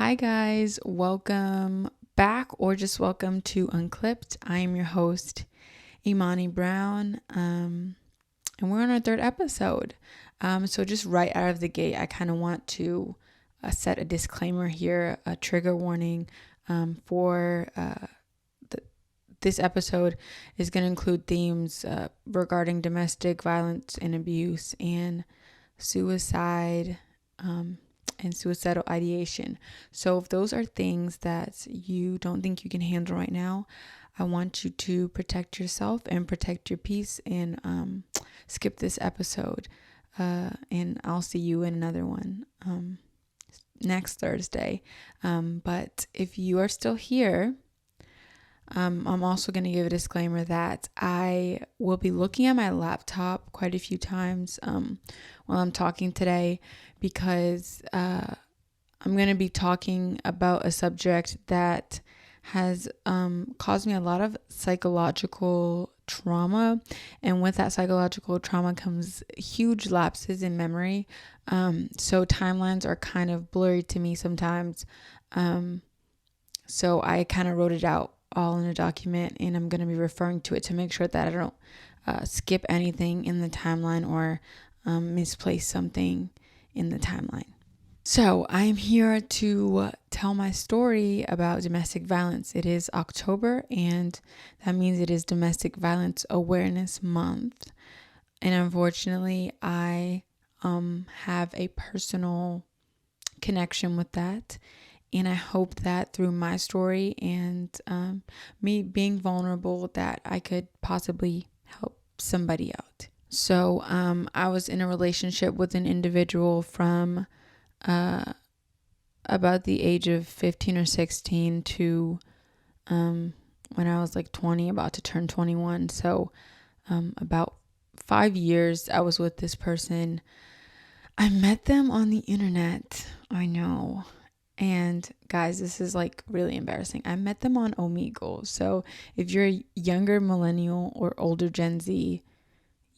Hi guys, welcome back or just welcome to Unclipped. I am your host, Imani Brown, and we're on our third episode. So just right out of the gate, I kind of want to set a disclaimer here, a trigger warning for this episode is going to include themes regarding domestic violence and abuse and suicide, and suicidal ideation. So if those are things that you don't think you can handle right now, I want you to protect yourself and protect your peace and skip this episode. And I'll see you in another one next Thursday. But if you are still here, I'm also going to give a disclaimer that I will be looking at my laptop quite a few times while I'm talking today because I'm going to be talking about a subject that has caused me a lot of psychological trauma. And with that psychological trauma comes huge lapses in memory. So timelines are kind of blurry to me sometimes. So I kind of wrote it out all in a document, and I'm going to be referring to it to make sure that I don't skip anything in the timeline or misplace something in the timeline. So I'm here to tell my story about domestic violence. It is October, and that means it is Domestic Violence Awareness Month. And unfortunately, I have a personal connection with that. And I hope that through my story and me being vulnerable that I could possibly help somebody out. So I was in a relationship with an individual from about the age of 15 or 16 to when I was like 20, about to turn 21. So about 5 years I was with this person. I met them on the internet. I know. And guys, this is like really embarrassing. I met them on Omegle. So if you're a younger millennial or older Gen Z,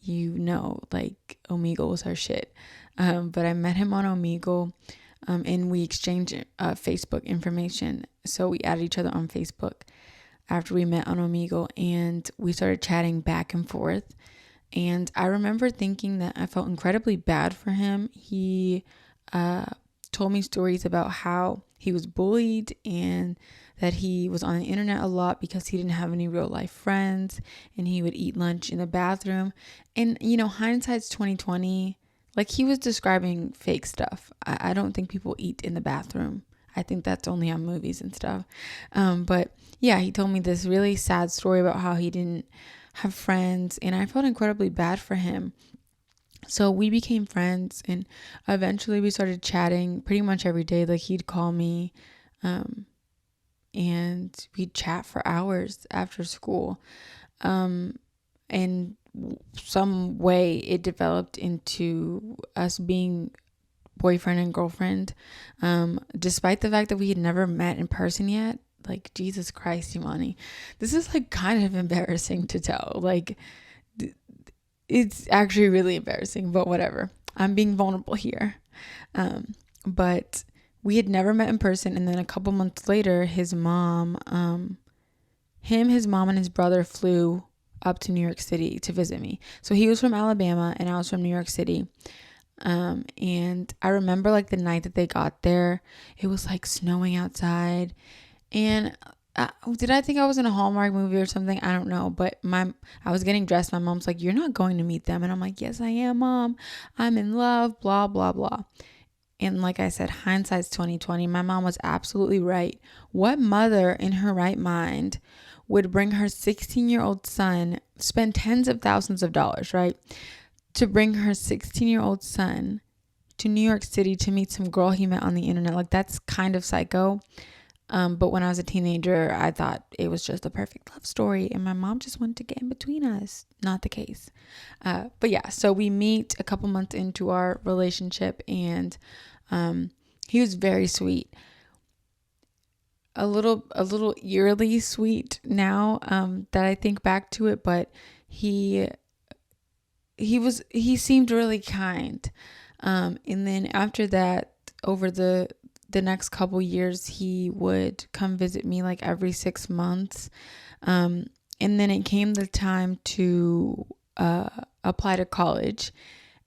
you know, like Omegles are shit. But I met him on Omegle, and we exchanged Facebook information. So we added each other on Facebook after we met on Omegle, and we started chatting back and forth. And I remember thinking that I felt incredibly bad for him. He told me stories about how he was bullied and that he was on the internet a lot because he didn't have any real life friends, and he would eat lunch in the bathroom. And you know, hindsight's 2020. Like, he was describing fake stuff. I don't think people eat in the bathroom. I think that's only on movies and stuff. But yeah, he told me this really sad story about how he didn't have friends, and I felt incredibly bad for him. So we became friends, and eventually we started chatting pretty much every day. Like, he'd call me and we'd chat for hours after school. And some way it developed into us being boyfriend and girlfriend, despite the fact that we had never met in person yet. Like, Jesus Christ, Imani. This is like kind of embarrassing to tell. Like, it's actually really embarrassing, but whatever. I'm being vulnerable here. But we had never met in person. And then a couple months later, his mom, his mom and his brother flew up to New York City to visit me. So he was from Alabama and I was from New York City. And I remember like the night that they got there, it was like snowing outside. And did I think I was in a Hallmark movie or something? I don't know. But I was getting dressed. My mom's like, "You're not going to meet them." And I'm like, "Yes, I am, Mom. I'm in love, blah, blah, blah." And like I said, hindsight's 2020. My mom was absolutely right. What mother in her right mind would bring her 16-year-old son, spend tens of thousands of dollars, right, to bring her 16-year-old son to New York City to meet some girl he met on the internet? Like, that's kind of psycho. But when I was a teenager, I thought it was just the perfect love story, and my mom just wanted to get in between us. Not the case. But yeah, so we meet a couple months into our relationship, and he was very sweet. A little eerily sweet now that I think back to it, but he seemed really kind. And then after that, over the the next couple years, he would come visit me like every 6 months. And then it came the time to apply to college,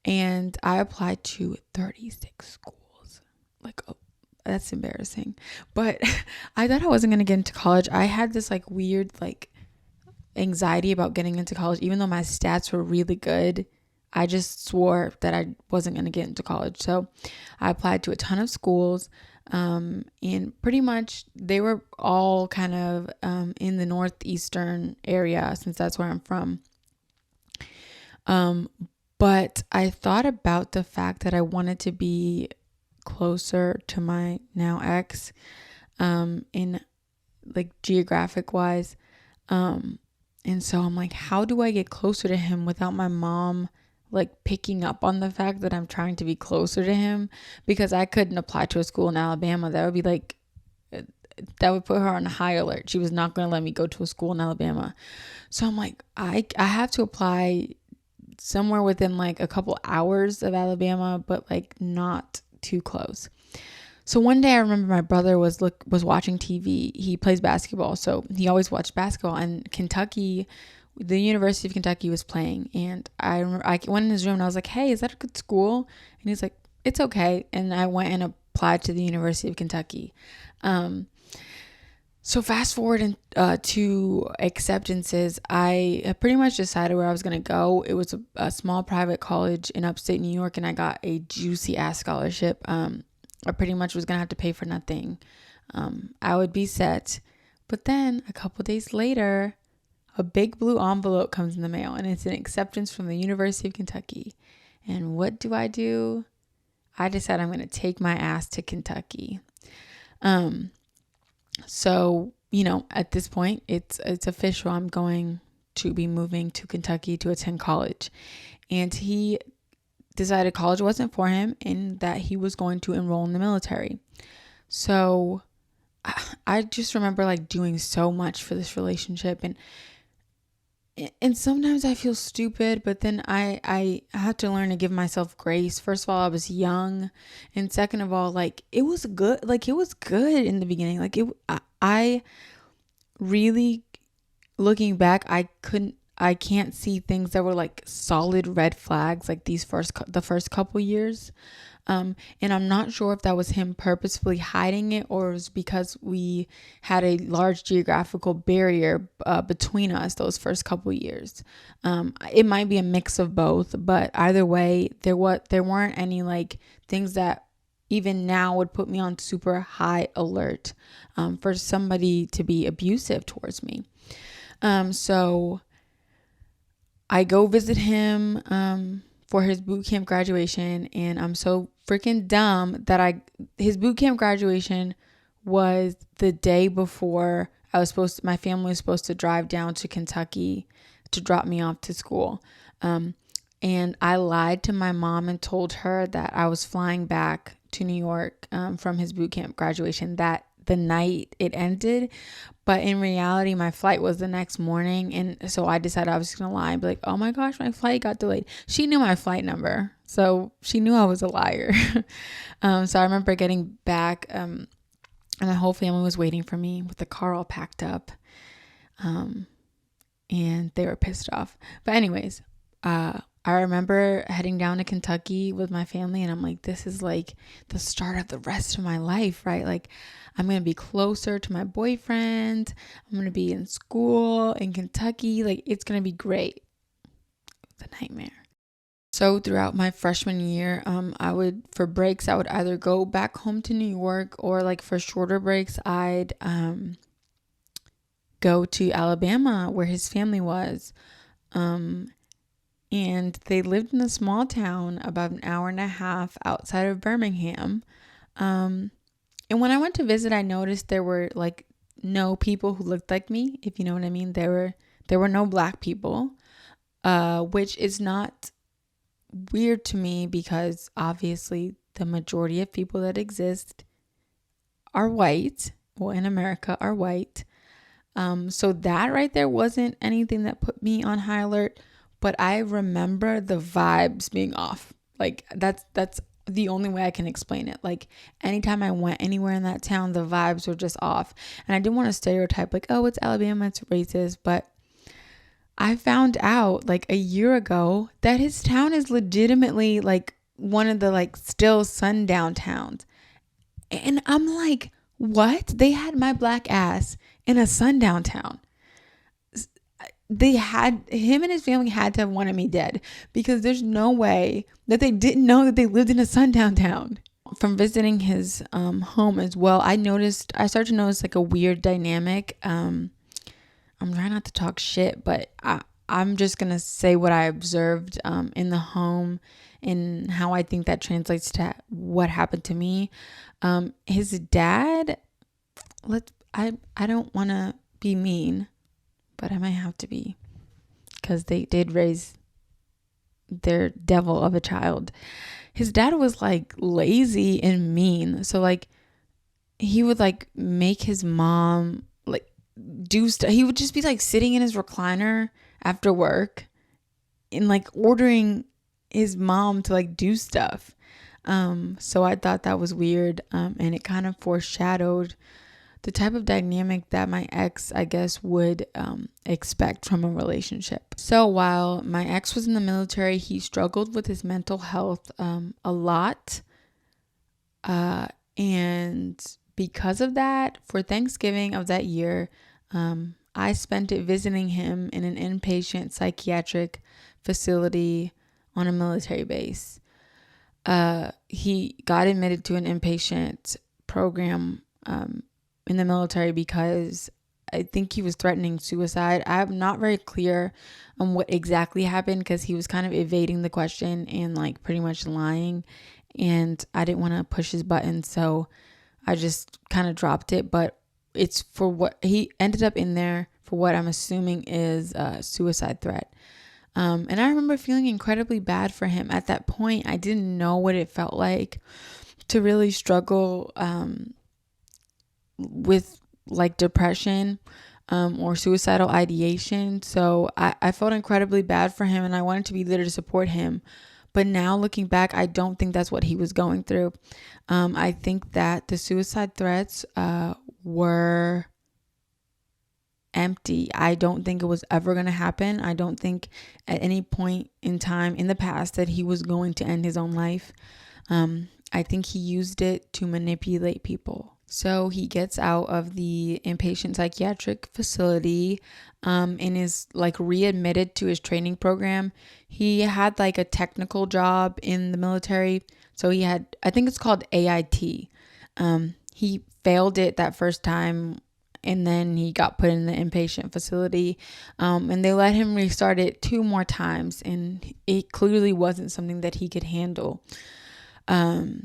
and I applied to 36 schools. Like, oh, that's embarrassing. But I thought I wasn't going to get into college. I had this like weird like anxiety about getting into college, even though my stats were really good. I just swore that I wasn't going to get into college. So I applied to a ton of schools. And pretty much they were all kind of in the northeastern area, since that's where I'm from. But I thought about the fact that I wanted to be closer to my now ex, in like geographic wise. And so I'm like, how do I get closer to him without my mom like picking up on the fact that I'm trying to be closer to him? Because I couldn't apply to a school in Alabama. That would be like, that would put her on high alert. She was not going to let me go to a school in Alabama. So I'm like, I have to apply somewhere within like a couple hours of Alabama, but like not too close. So one day I remember my brother was watching TV. He plays basketball, so he always watched basketball. And Kentucky, the University of Kentucky was playing, and I remember I went in his room and I was like, "Hey, is that a good school?" And he's like, "It's okay." And I went and applied to the University of Kentucky. So fast forward to acceptances, I pretty much decided where I was going to go. It was a small private college in upstate New York, and I got a juicy ass scholarship. I pretty much was going to have to pay for nothing. I would be set. But then a couple days later, a big blue envelope comes in the mail, and it's an acceptance from the University of Kentucky. And what do? I decide I'm going to take my ass to Kentucky. So, at this point, it's official. I'm going to be moving to Kentucky to attend college. And he decided college wasn't for him and that he was going to enroll in the military. So I just remember like doing so much for this relationship, and sometimes I feel stupid, but then I had to learn to give myself grace. First of all, I was young, and second of all, like it was good. Like it was good in the beginning. Like I really, looking back, I can't see things that were like solid red flags like the first couple years. And I'm not sure if that was him purposefully hiding it or it was because we had a large geographical barrier between us those first couple years. It might be a mix of both, but either way, there weren't any like things that even now would put me on super high alert for somebody to be abusive towards me. So I go visit him for his boot camp graduation, and I'm so freaking dumb that his boot camp graduation was the day before my family was supposed to drive down to Kentucky to drop me off to school. And I lied to my mom and told her that I was flying back to New York from his boot camp graduation that the night it ended. But in reality, my flight was the next morning. And so I decided I was just going to lie and be like, oh my gosh, my flight got delayed. She knew my flight number, so she knew I was a liar. So I remember getting back and my whole family was waiting for me with the car all packed up. And they were pissed off. But anyways, I remember heading down to Kentucky with my family, and I'm like, this is like the start of the rest of my life, right? Like, I'm going to be closer to my boyfriend. I'm going to be in school in Kentucky. Like, it's going to be great. It's a nightmare. So throughout my freshman year, for breaks, I would either go back home to New York, or like for shorter breaks, I'd go to Alabama where his family was. And they lived in a small town about an hour and a half outside of Birmingham. And when I went to visit, I noticed there were like no people who looked like me, if you know what I mean. There were no black people, which is not weird to me because obviously the majority of people that exist are white. Well, in America are white. So that right there wasn't anything that put me on high alert. But I remember the vibes being off. Like that's the only way I can explain it. Like anytime I went anywhere in that town, the vibes were just off. And I didn't want to stereotype like, oh, it's Alabama, it's racist. But I found out like a year ago that his town is legitimately like one of the like still sundown towns. And I'm like, what? They had my black ass in a sundown town. They had him and his family had to have wanted me dead, because there's no way that they didn't know that they lived in a sundown town. From visiting his home as well, I started to notice like a weird dynamic. I'm trying not to talk shit, but I'm just gonna say what I observed in the home and how I think that translates to what happened to me. His dad, I don't want to be mean, but I might have to be, because they did raise their devil of a child. His dad was like lazy and mean. So like he would like make his mom like do stuff. He would just be like sitting in his recliner after work and like ordering his mom to like do stuff. So I thought that was weird. And it kind of foreshadowed the type of dynamic that my ex, I guess, would expect from a relationship. So while my ex was in the military, he struggled with his mental health a lot. And because of that, for Thanksgiving of that year, I spent it visiting him in an inpatient psychiatric facility on a military base. He got admitted to an inpatient program in the military because I think he was threatening suicide. I'm not very clear on what exactly happened, because he was kind of evading the question and like pretty much lying, and I didn't want to push his button, so I just kind of dropped it. But it's for what he ended up in there for, what I'm assuming is a suicide threat. And I remember feeling incredibly bad for him. At that point, I didn't know what it felt like to really struggle with like depression or suicidal ideation. So I felt incredibly bad for him, and I wanted to be there to support him. But now looking back, I don't think that's what he was going through. I think that the suicide threats were empty. I don't think it was ever going to happen. I don't think at any point in time in the past that he was going to end his own life. I think he used it to manipulate people. So he gets out of the inpatient psychiatric facility and is like readmitted to his training program. He had like a technical job in the military. So he had, I think it's called AIT. He failed it that first time, and then he got put in the inpatient facility, and they let him restart it 2 more times, and it clearly wasn't something that he could handle.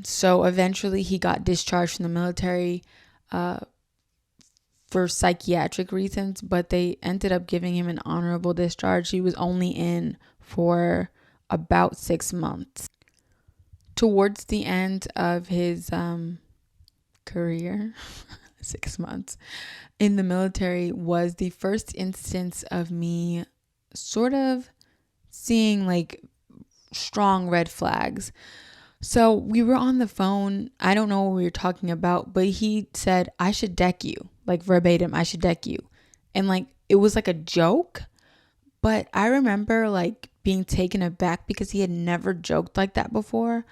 So eventually he got discharged from the military for psychiatric reasons, but they ended up giving him an honorable discharge. He was only in for about 6 months. Towards the end of his career, 6 months in the military was the first instance of me sort of seeing like strong red flags. So we were on the phone. I don't know what we were talking about, but he said, I should deck you, like verbatim, I should deck you. And like, it was like a joke, but I remember like being taken aback because he had never joked like that before.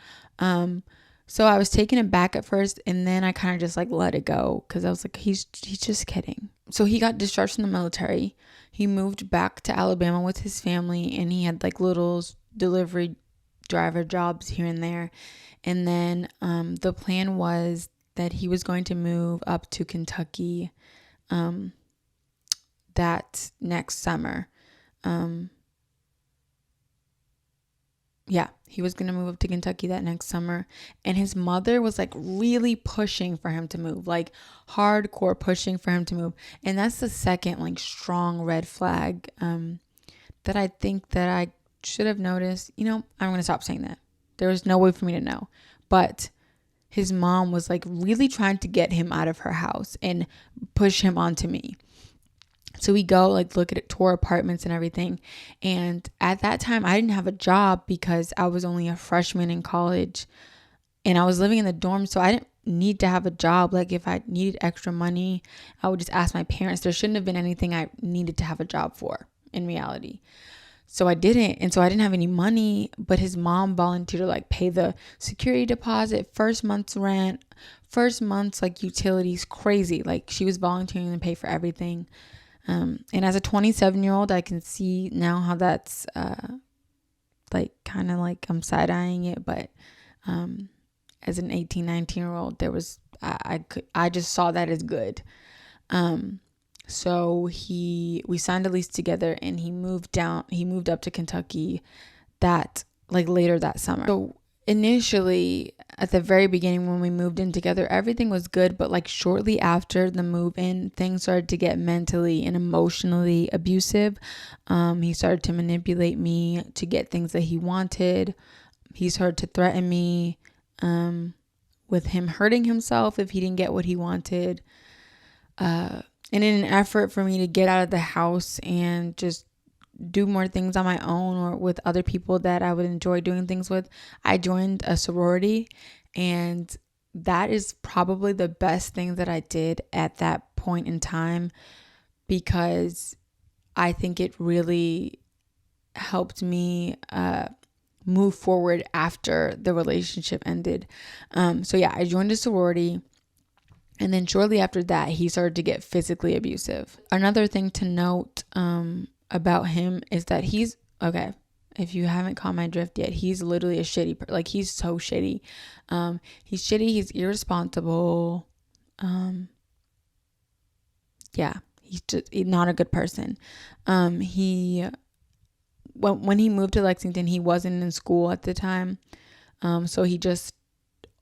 So I was taken aback at first, and then I kind of just like let it go, because I was like, he's just kidding. So he got discharged from the military. He moved back to Alabama with his family, and he had like little delivery driver jobs here and there. And then the plan was that he was going to move up to Kentucky that next summer. He was going to move up to Kentucky that next summer. And his mother was like really pushing for him to move, like hardcore pushing for him to move. And that's the second like strong red flag that I think that I should have noticed. You know, I'm going to stop saying that. There was no way for me to know. But his mom was like really trying to get him out of her house and push him onto me. So we go like look at tour apartments and everything. And at that time I didn't have a job because I was only a freshman in college. And I was living in the dorm, so I didn't need to have a job. Like if I needed extra money, I would just ask my parents. There shouldn't have been anything I needed to have a job for in reality. So I didn't. And so I didn't have any money, but his mom volunteered to like pay the security deposit, first month's rent, first month's like utilities, crazy. Like she was volunteering to pay for everything. And as a 27-year-old, I can see now how that's like kind of like I'm side-eyeing it. But as an 18, 19-year-old, there was, I just saw that as good. So we signed a lease together and he moved up to Kentucky that like later that summer. So initially at the very beginning when we moved in together, everything was good. But like shortly after the move in, things started to get mentally and emotionally abusive. He started to manipulate me to get things that he wanted. He started to threaten me, with him hurting himself if he didn't get what he wanted. And in an effort for me to get out of the house and just do more things on my own or with other people that I would enjoy doing things with, I joined a sorority. And that is probably the best thing that I did at that point in time, because I think it really helped me move forward after the relationship ended. So yeah, I joined a sorority. And then shortly after that, he started to get physically abusive. Another thing to note about him is that he's, okay, if you haven't caught my drift yet, he's literally a shitty, like he's so shitty. He's shitty, he's irresponsible. Yeah, he's just not a good person. When he moved to Lexington, he wasn't in school at the time. So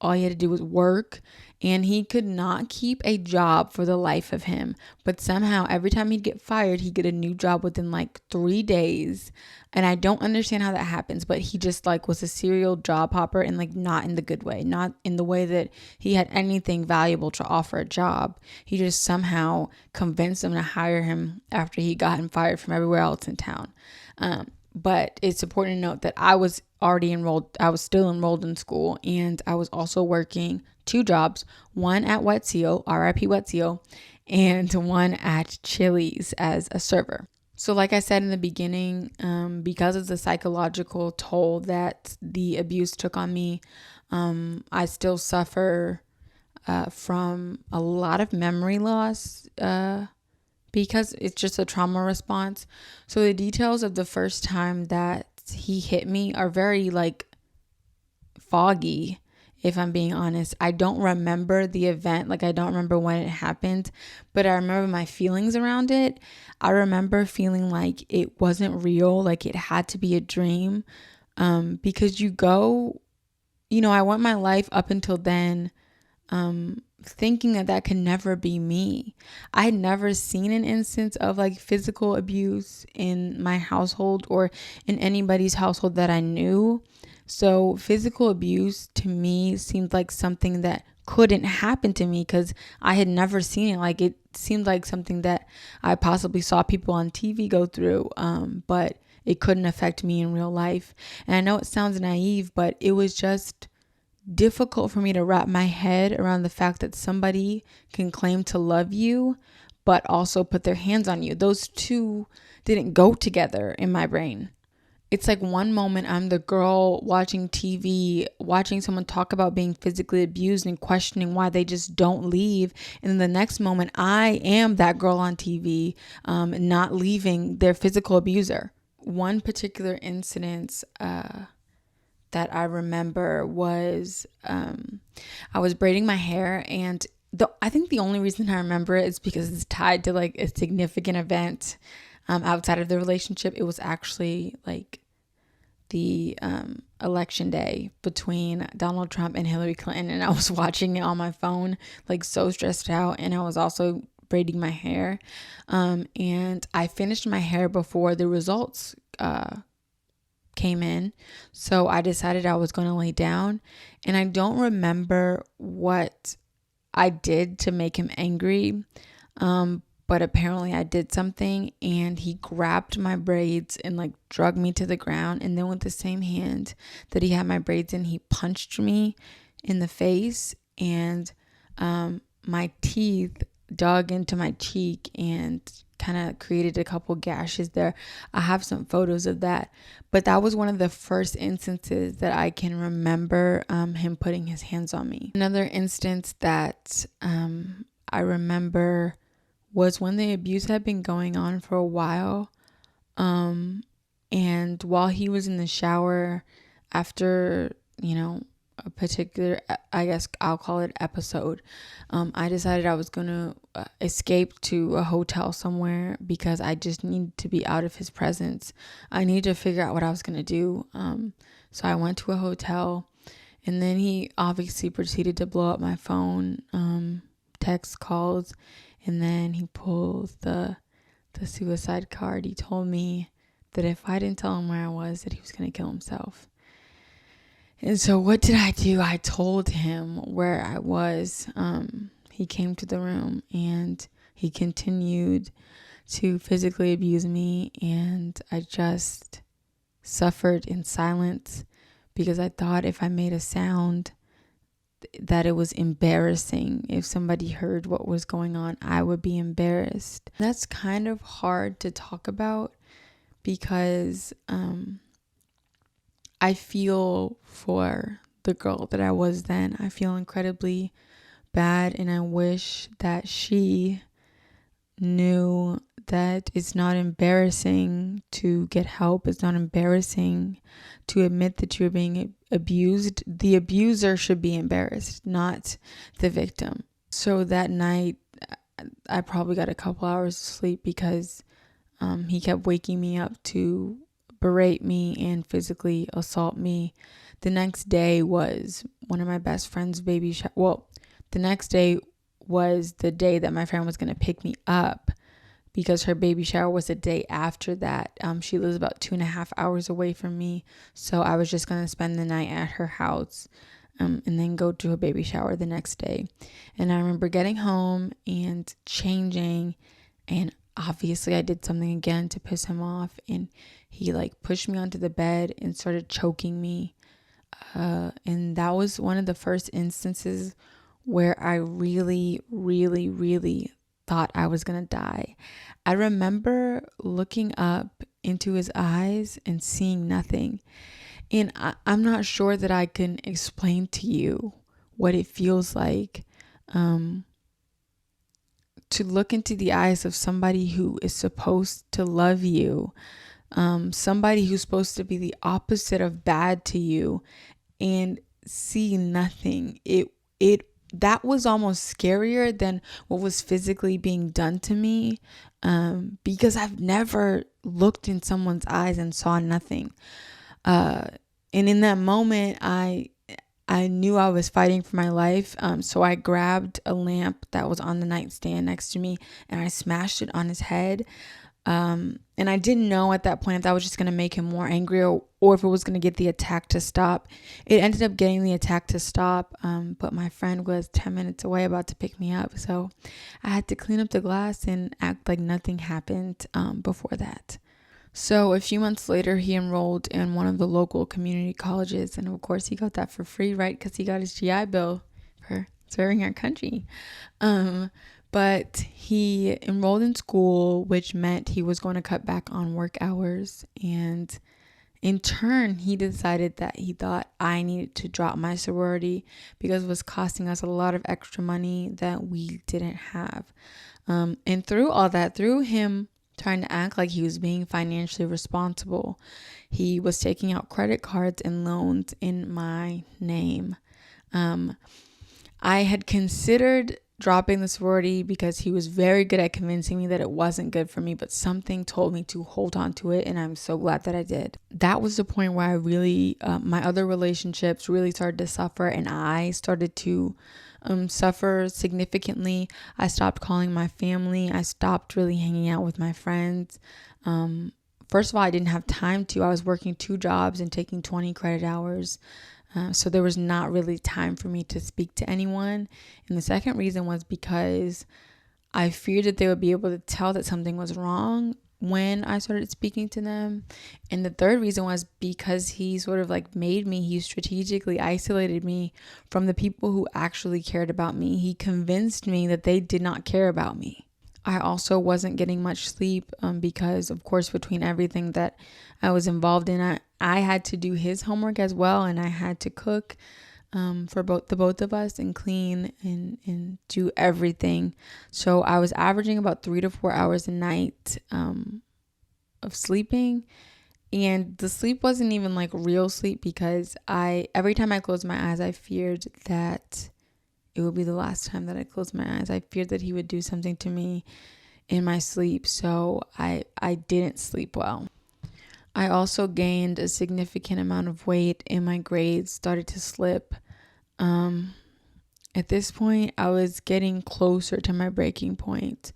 all he had to do was work, and he could not keep a job for the life of him. But somehow every time he'd get fired, he'd get a new job within like 3 days. And I don't understand how that happens, but he just like was a serial job hopper, and like not in the good way, not in the way that he had anything valuable to offer a job. He just somehow convinced them to hire him after he gotten fired from everywhere else in town. But it's important to note that I was still enrolled in school, and I was also working 2 jobs, one at Wet Seal, RIP Wet Seal, and one at Chili's as a server. So like I said in the beginning, because of the psychological toll that the abuse took on me, I still suffer from a lot of memory loss, because it's just a trauma response. So the details of the first time that he hit me are very like foggy, if I'm being honest. I don't remember the event. Like I don't remember when it happened, but I remember my feelings around it. I remember feeling like it wasn't real, like it had to be a dream. Because I went my life up until then, thinking that can never be me. I had never seen an instance of like physical abuse in my household or in anybody's household that I knew. So physical abuse to me seemed like something that couldn't happen to me because I had never seen it. Like it seemed like something that I possibly saw people on TV go through, but it couldn't affect me in real life. And I know it sounds naive, but it was just difficult for me to wrap my head around the fact that somebody can claim to love you but also put their hands on you. Those two didn't go together in my brain. It's like one moment I'm the girl watching TV, watching someone talk about being physically abused and questioning why they just don't leave. And then the next moment I am that girl on TV, not leaving their physical abuser. One particular incident that I remember was I was braiding my hair, and I think the only reason I remember it is because it's tied to like a significant event outside of the relationship. It was actually like the election day between Donald Trump and Hillary Clinton, and I was watching it on my phone, like so stressed out, and I was also braiding my hair, and I finished my hair before the results came in. So I decided I was going to lay down, and I don't remember what I did to make him angry. But apparently I did something, and he grabbed my braids and like dragged me to the ground. And then with the same hand that he had my braids in, he punched me in the face, and my teeth dug into my cheek and kind of created a couple gashes there. I have some photos of that, but that was one of the first instances that I can remember him putting his hands on me. Another instance that I remember was when the abuse had been going on for a while, and while he was in the shower after, a particular, I guess I'll call it episode, I decided I was going to escape to a hotel somewhere because I just needed to be out of his presence. I needed to figure out what I was going to do. So I went to a hotel, and then he obviously proceeded to blow up my phone, text calls, and then he pulls the suicide card. He told me that if I didn't tell him where I was, that he was going to kill himself. And so what did I do? I told him where I was. He came to the room and he continued to physically abuse me, and I just suffered in silence because I thought if I made a sound that it was embarrassing. If somebody heard what was going on, I would be embarrassed. That's kind of hard to talk about because I feel for the girl that I was then. I feel incredibly bad, and I wish that she knew that it's not embarrassing to get help. It's not embarrassing to admit that you're being abused. The abuser should be embarrassed, not the victim. So that night, I probably got a couple hours of sleep because he kept waking me up to berate me and physically assault me. The next day was one of my best friend's baby shower. Well, the next day was the day that my friend was going to pick me up because her baby shower was the day after that. She lives about 2.5 hours away from me. So I was just going to spend the night at her house and then go to a baby shower the next day. And I remember getting home and changing, and obviously I did something again to piss him off, and he pushed me onto the bed and started choking me. And that was one of the first instances where I really, really, really thought I was going to die. I remember looking up into his eyes and seeing nothing. And I'm not sure that I can explain to you what it feels like to look into the eyes of somebody who is supposed to love you, somebody who's supposed to be the opposite of bad to you, and see nothing. That was almost scarier than what was physically being done to me, because I've never looked in someone's eyes and saw nothing. And in that moment, I knew I was fighting for my life. So I grabbed a lamp that was on the nightstand next to me and I smashed it on his head. And I didn't know at that point if that was just going to make him more angry or if it was going to get the attack to stop. It ended up getting the attack to stop. But my friend was 10 minutes away about to pick me up. So I had to clean up the glass and act like nothing happened before that. So a few months later, he enrolled in one of the local community colleges. And of course, he got that for free, right? Because he got his GI Bill for serving our country. But he enrolled in school, which meant he was going to cut back on work hours. And in turn, he decided that he thought I needed to drop my sorority because it was costing us a lot of extra money that we didn't have. And through all that, through him trying to act like he was being financially responsible, he was taking out credit cards and loans in my name. I had considered dropping the sorority because he was very good at convincing me that it wasn't good for me, but something told me to hold on to it, and I'm so glad that I did. That was the point where I really, my other relationships really started to suffer, and I started to suffer significantly. I stopped calling my family. I stopped really hanging out with my friends. First of all, I didn't have time to. I was working 2 jobs and taking 20 credit hours. So there was not really time for me to speak to anyone. And the second reason was because I feared that they would be able to tell that something was wrong when I started speaking to them. And the third reason was because he sort of like he strategically isolated me from the people who actually cared about me. He convinced me that they did not care about me. I also wasn't getting much sleep because, of course, between everything that I was involved in, I had to do his homework as well, and I had to cook for both of us and clean and do everything. So I was averaging about 3 to 4 hours a night of sleeping, and the sleep wasn't even like real sleep because every time I closed my eyes, I feared that it would be the last time that I closed my eyes. I feared that he would do something to me in my sleep, so I didn't sleep well. I also gained a significant amount of weight and my grades started to slip. At this point, I was getting closer to my breaking point.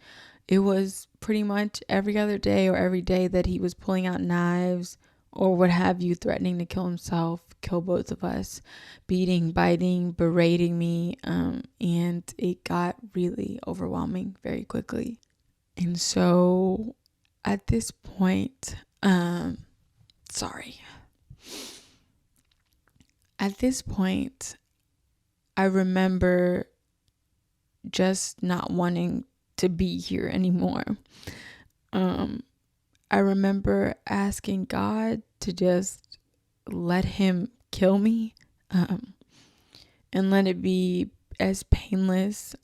It was pretty much every other day or every day that he was pulling out knives or what have you, threatening to kill himself, kill both of us, beating, biting, berating me. And it got really overwhelming very quickly. And so at this point, At this point, I remember just not wanting to be here anymore. I remember asking God to just let him kill me, and let it be as painless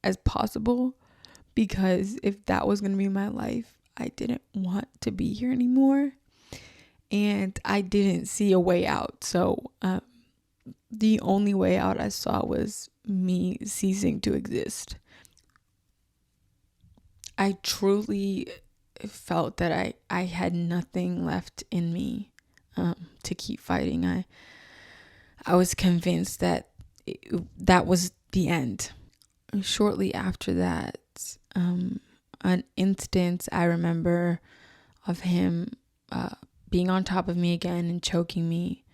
as possible, because if that was going to be my life, I didn't want to be here anymore, and I didn't see a way out. So the only way out I saw was me ceasing to exist. I truly felt that I had nothing left in me to keep fighting. I was convinced that that was the end. Shortly after that, an instance I remember of him being on top of me again and choking me.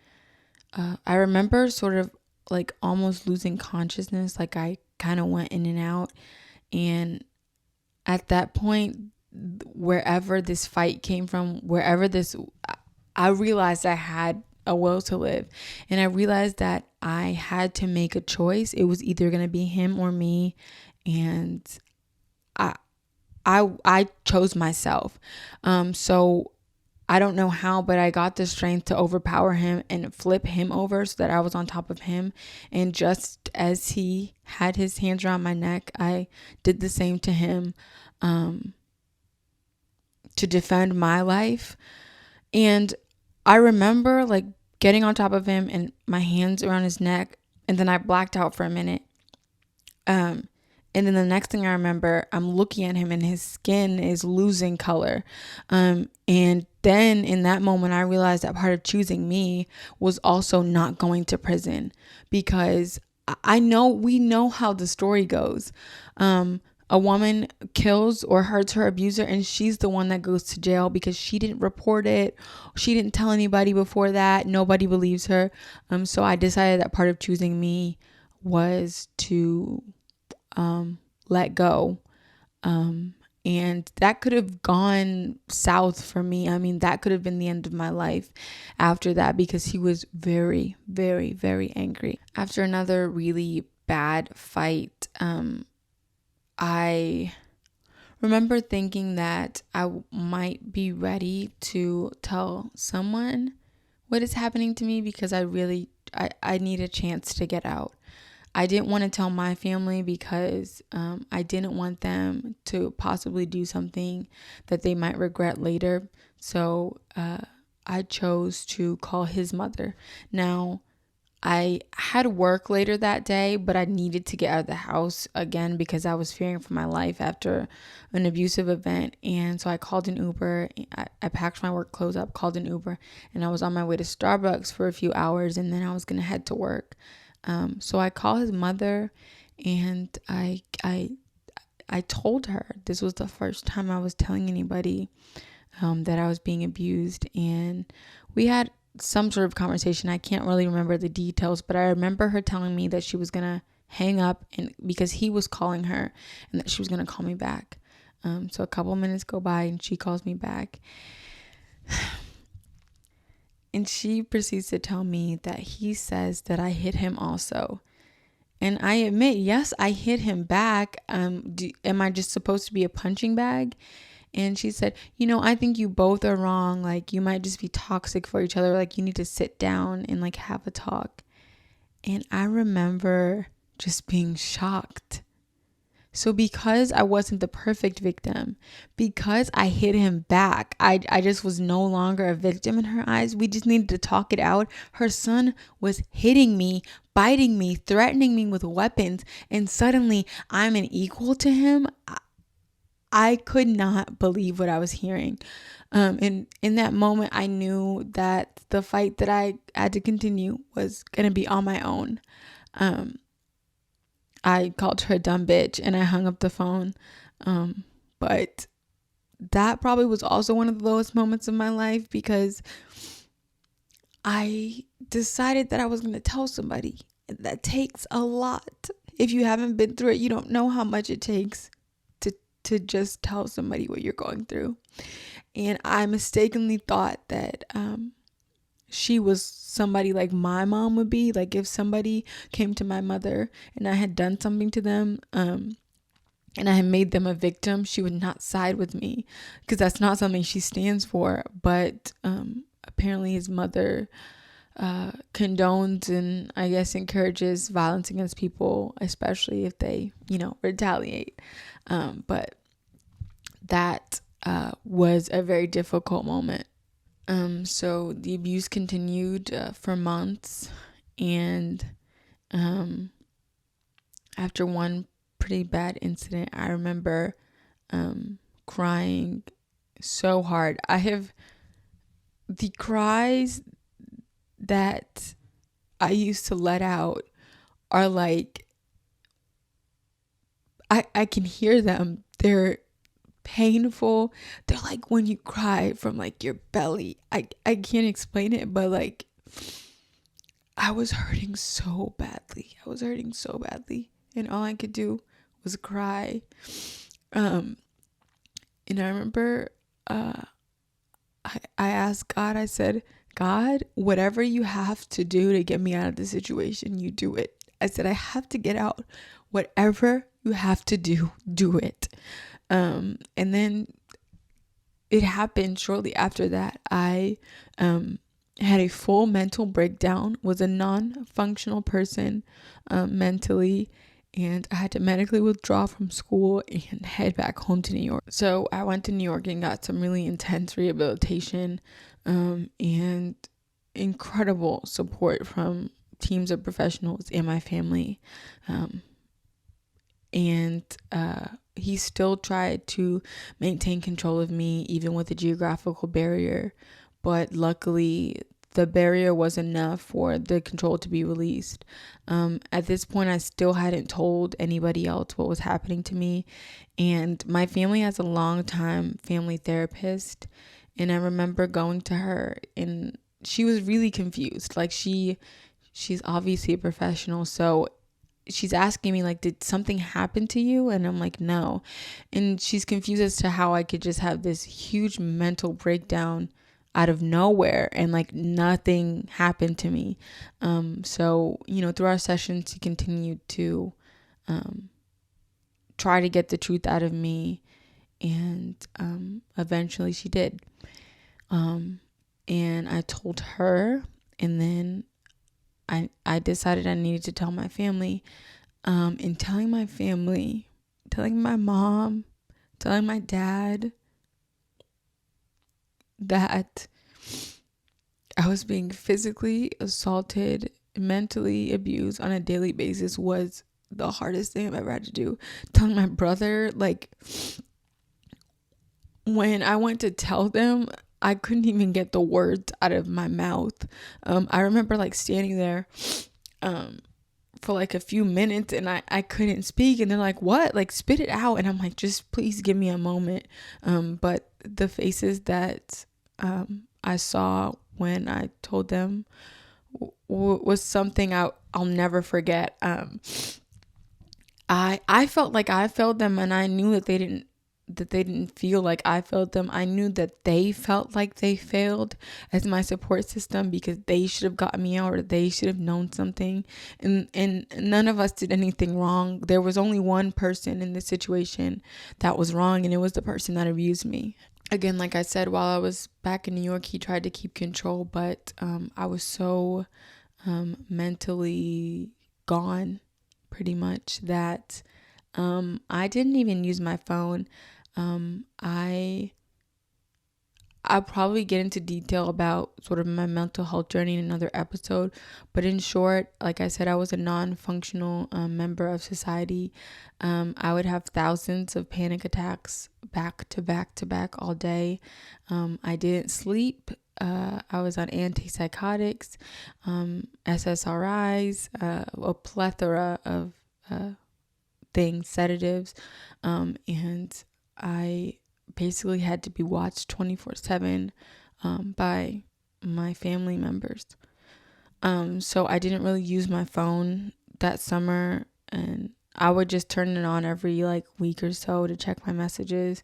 I remember sort of like almost losing consciousness, like I kind of went in and out. And at that point, wherever this fight came from, I realized I had a will to live. And I realized that I had to make a choice. It was either going to be him or me. And I chose myself. So I don't know how, but I got the strength to overpower him and flip him over so that I was on top of him. And just as he had his hands around my neck, I did the same to him, to defend my life. And I remember like getting on top of him and my hands around his neck, and then I blacked out for a minute. And then the next thing I remember, I'm looking at him and his skin is losing color. And then in that moment, I realized that part of choosing me was also not going to prison, because we know how the story goes. A woman kills or hurts her abuser, and she's the one that goes to jail because she didn't report it. She didn't tell anybody before that. Nobody believes her. So I decided that part of choosing me was to let go. And that could have gone south for me. I mean, that could have been the end of my life after that, because he was very, very, very angry. After another really bad fight, I remember thinking that I might be ready to tell someone what is happening to me, because I need a chance to get out. I didn't want to tell my family because I didn't want them to possibly do something that they might regret later. So I chose to call his mother. Now, I had work later that day, but I needed to get out of the house again because I was fearing for my life after an abusive event. And so I called an Uber. I packed my work clothes up, called an Uber, and I was on my way to Starbucks for a few hours, and then I was going to head to work. So I called his mother, and I told her this was the first time I was telling anybody that I was being abused, and we had some sort of conversation. I can't really remember the details, but I remember her telling me that she was gonna hang up and because he was calling her, and that she was gonna call me back. So a couple minutes go by and she calls me back. And she proceeds to tell me that he says that I hit him also. And I admit, yes, I hit him back. Am I just supposed to be a punching bag? And she said, I think you both are wrong. Like, you might just be toxic for each other. Like, you need to sit down and like have a talk. And I remember just being shocked. So because I wasn't the perfect victim, because I hit him back, I just was no longer a victim in her eyes. We just needed to talk it out. Her son was hitting me, biting me, threatening me with weapons, and suddenly I'm an equal to him. I could not believe what I was hearing. And in that moment, I knew that the fight that I had to continue was going to be on my own. I called her a dumb bitch and I hung up the phone. But that probably was also one of the lowest moments of my life, because I decided that I was going to tell somebody. That takes a lot. If you haven't been through it, you don't know how much it takes to just tell somebody what you're going through. And I mistakenly thought that she was somebody like my mom would be. Like, if somebody came to my mother and I had done something to them, and I had made them a victim, she would not side with me, because that's not something she stands for. But apparently his mother condones and I guess encourages violence against people, especially if they, retaliate. But that was a very difficult moment. So the abuse continued for months, and after one pretty bad incident, I remember crying so hard. The cries that I used to let out are like, I can hear them. They're painful. They're like when you cry from like your belly. I can't explain it, but like I was hurting so badly. And all I could do was cry. And I remember I asked God, I said, God, whatever you have to do to get me out of this situation, you do it. I said, I have to get out. Whatever you have to do, do it. And then it happened shortly after that. I had a full mental breakdown, was a non-functional person mentally, and I had to medically withdraw from school and head back home to New York. So I went to New York and got some really intense rehabilitation and incredible support from teams of professionals and my family. And he still tried to maintain control of me, even with the geographical barrier. But luckily, the barrier was enough for the control to be released. At this point, I still hadn't told anybody else what was happening to me. And my family has a long-time family therapist. And I remember going to her, and she was really confused. Like, she's obviously a professional, so she's asking me, like, did something happen to you? And I'm like, no. And she's confused as to how I could just have this huge mental breakdown out of nowhere and like nothing happened to me. So, through our sessions, she continued to try to get the truth out of me. And eventually she did. And I told her, and then I decided I needed to tell my family. And telling my family, telling my mom, telling my dad that I was being physically assaulted, mentally abused on a daily basis was the hardest thing I've ever had to do. Telling my brother, like, when I went to tell them, I couldn't even get the words out of my mouth. I remember like standing there for like a few minutes and I couldn't speak, and they're like, what? Like, spit it out. And I'm like, just please give me a moment. But the faces that I saw when I told them was something I'll never forget. I felt like I felt them, and I knew that they didn't that they didn't feel like I failed them. I knew that they felt like they failed as my support system because they should have gotten me out or they should have known something. And none of us did anything wrong. There was only one person in this situation that was wrong, and it was the person that abused me. Again, like I said, while I was back in New York, he tried to keep control, but I was so mentally gone pretty much that I didn't even use my phone. I'll probably get into detail about sort of my mental health journey in another episode. But in short, like I said, I was a non-functional member of society. I would have thousands of panic attacks back to back to back all day. I didn't sleep. I was on antipsychotics, SSRIs, a plethora of things, sedatives, and I basically had to be watched 24/7 by my family members. So I didn't really use my phone that summer, and I would just turn it on every like week or so to check my messages.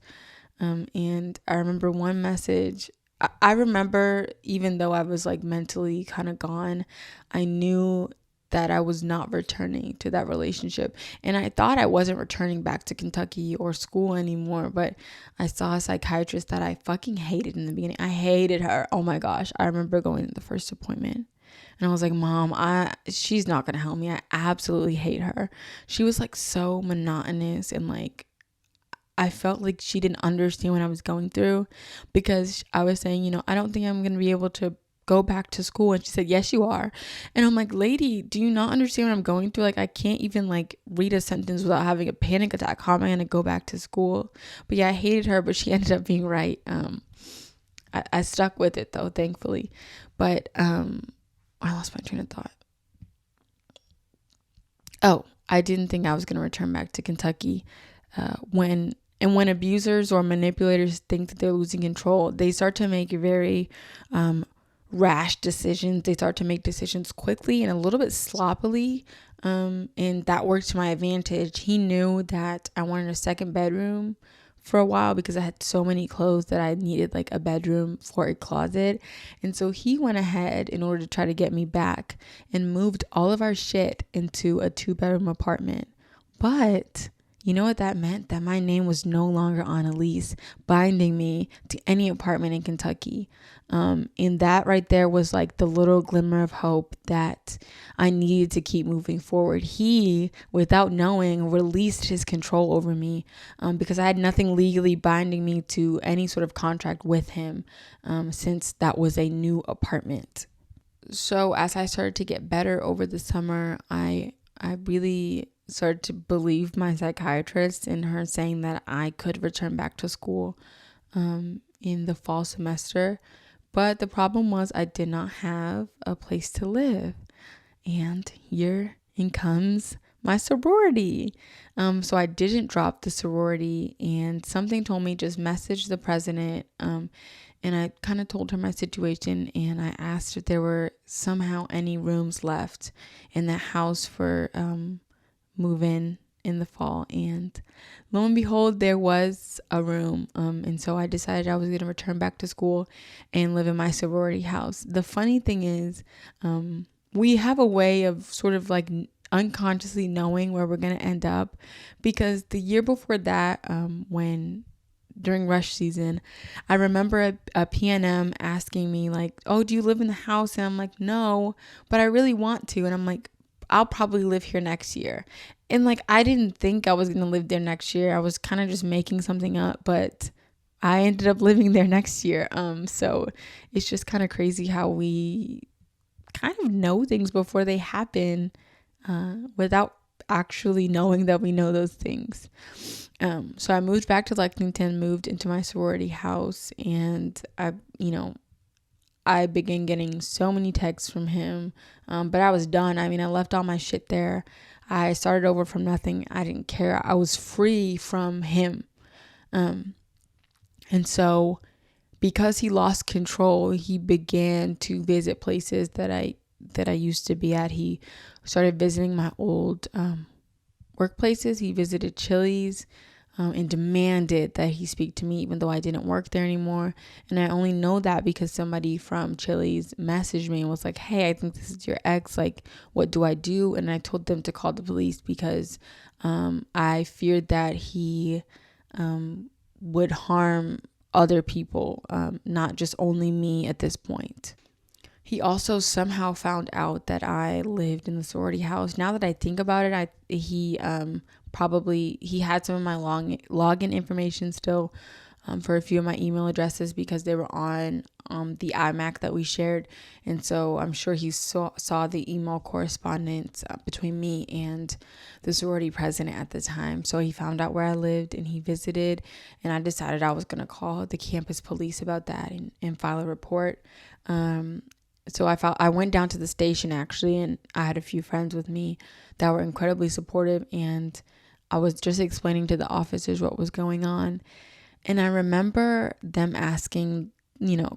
And I remember one message. I remember, even though I was like mentally kind of gone, I knew that I was not returning to that relationship. And I thought I wasn't returning back to Kentucky or school anymore, but I saw a psychiatrist that I fucking hated in the beginning. I hated her. Oh my gosh. I remember going to the first appointment and I was like, Mom, she's not going to help me. I absolutely hate her. She was like so monotonous, and like I felt like she didn't understand what I was going through, because I was saying, I don't think I'm going to be able to go back to school. And she said, yes, you are. And I'm like, lady, do you not understand what I'm going through? Like, I can't even like read a sentence without having a panic attack. How am I going to go back to school? But yeah, I hated her, but she ended up being right. I stuck with it though, thankfully. But I lost my train of thought. Oh, I didn't think I was going to return back to Kentucky. When abusers or manipulators think that they're losing control, they start to make very rash decisions. They start to make decisions quickly and a little bit sloppily. And that worked to my advantage. He knew that I wanted a second bedroom for a while because I had so many clothes that I needed like a bedroom for a closet. And so he went ahead, in order to try to get me back, and moved all of our shit into a 2-bedroom apartment. But you know what that meant? That my name was no longer on a lease binding me to any apartment in Kentucky. And that right there was like the little glimmer of hope that I needed to keep moving forward. He, without knowing, released his control over me because I had nothing legally binding me to any sort of contract with him since that was a new apartment. So as I started to get better over the summer, I really started to believe my psychiatrist in her saying that I could return back to school in the fall semester. But the problem was I did not have a place to live. And here in comes my sorority. So I didn't drop the sorority, and something told me just message the president. And I kind of told her my situation, and I asked if there were somehow any rooms left in that house for move in the fall, and lo and behold, there was a room. And so I decided I was going to return back to school and live in my sorority house. The funny thing is, we have a way of sort of like unconsciously knowing where we're going to end up, because the year before that, when during rush season, I remember a PNM asking me like, oh, do you live in the house? And I'm like, no, but I really want to. And I'm like, I'll probably live here next year. And like, I didn't think I was going to live there next year. I was kind of just making something up, but I ended up living there next year. So it's just kind of crazy how we kind of know things before they happen, without actually knowing that we know those things. So I moved back to Lexington, moved into my sorority house, and I began getting so many texts from him, but I was done. I mean, I left all my shit there. I started over from nothing. I didn't care. I was free from him. And so because he lost control, he began to visit places that I used to be at. He started visiting my old workplaces. He visited Chili's. and demanded that he speak to me, even though I didn't work there anymore. And I only know that because somebody from Chili's messaged me and was like, hey, I think this is your ex. Like, what do I do? And I told them to call the police because I feared that he would harm other people, not just only me at this point. He also somehow found out that I lived in the sorority house. Now that I think about it, he had some of my login information still, for a few of my email addresses because they were on the iMac that we shared. And so I'm sure he saw the email correspondence between me and the sorority president at the time. So he found out where I lived and he visited, and I decided I was going to call the campus police about that and file a report. So I went down to the station actually, and I had a few friends with me that were incredibly supportive, and I was just explaining to the officers what was going on. And I remember them asking,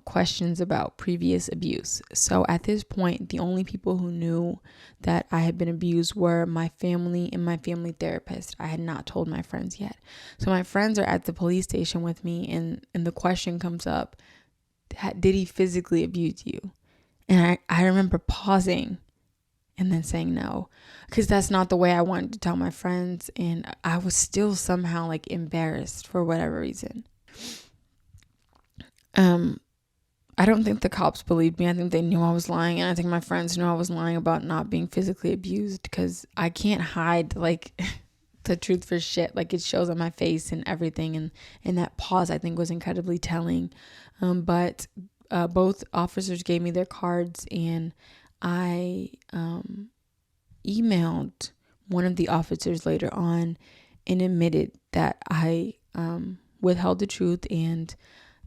questions about previous abuse. So at this point, the only people who knew that I had been abused were my family and my family therapist. I had not told my friends yet. So my friends are at the police station with me, and the question comes up, did he physically abuse you? And I remember pausing and then saying no, because that's not the way I wanted to tell my friends. And I was still somehow like embarrassed for whatever reason. I don't think the cops believed me. I think they knew I was lying. And I think my friends knew I was lying about not being physically abused, because I can't hide like the truth for shit. Like, it shows on my face and everything. And that pause, I think, was incredibly telling. But both officers gave me their cards, and I emailed one of the officers later on and admitted that I withheld the truth and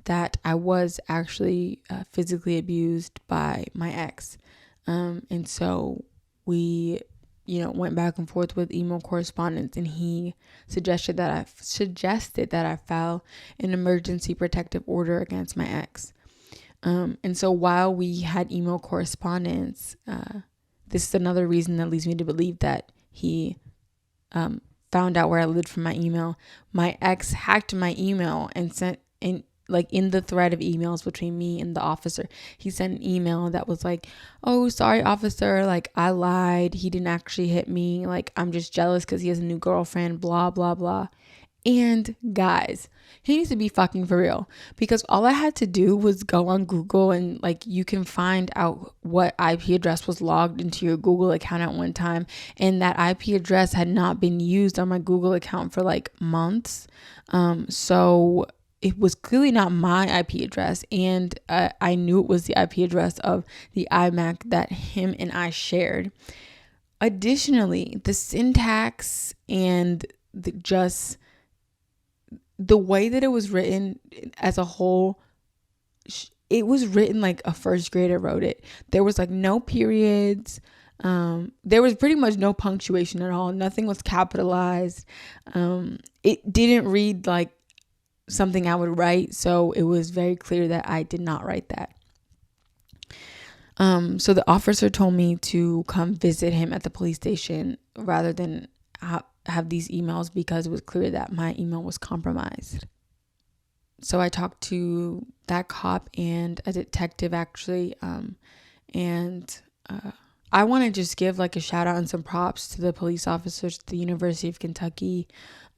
that I was actually physically abused by my ex. And so we, went back and forth with email correspondence, and he suggested that I file an emergency protective order against my ex. And so while we had email correspondence, this is another reason that leads me to believe that he found out where I lived from my email. My ex hacked my email and sent in the thread of emails between me and the officer, he sent an email that was like, oh, sorry, officer, like, I lied. He didn't actually hit me. Like, I'm just jealous because he has a new girlfriend, blah, blah, blah. And guys, he needs to be fucking for real, because all I had to do was go on Google, and like, you can find out what IP address was logged into your Google account at one time. And that IP address had not been used on my Google account for like months. So it was clearly not my IP address. And I knew it was the IP address of the iMac that him and I shared. Additionally, the syntax and the way that it was written as a whole, it was written like a first grader wrote it. There was like no periods. There was pretty much no punctuation at all. Nothing was capitalized. It didn't read like something I would write. So it was very clear that I did not write that. So the officer told me to come visit him at the police station rather than have these emails, because it was clear that my email was compromised. So I talked to that cop and a detective actually. I want to just give like a shout out and some props to the police officers at the University of Kentucky.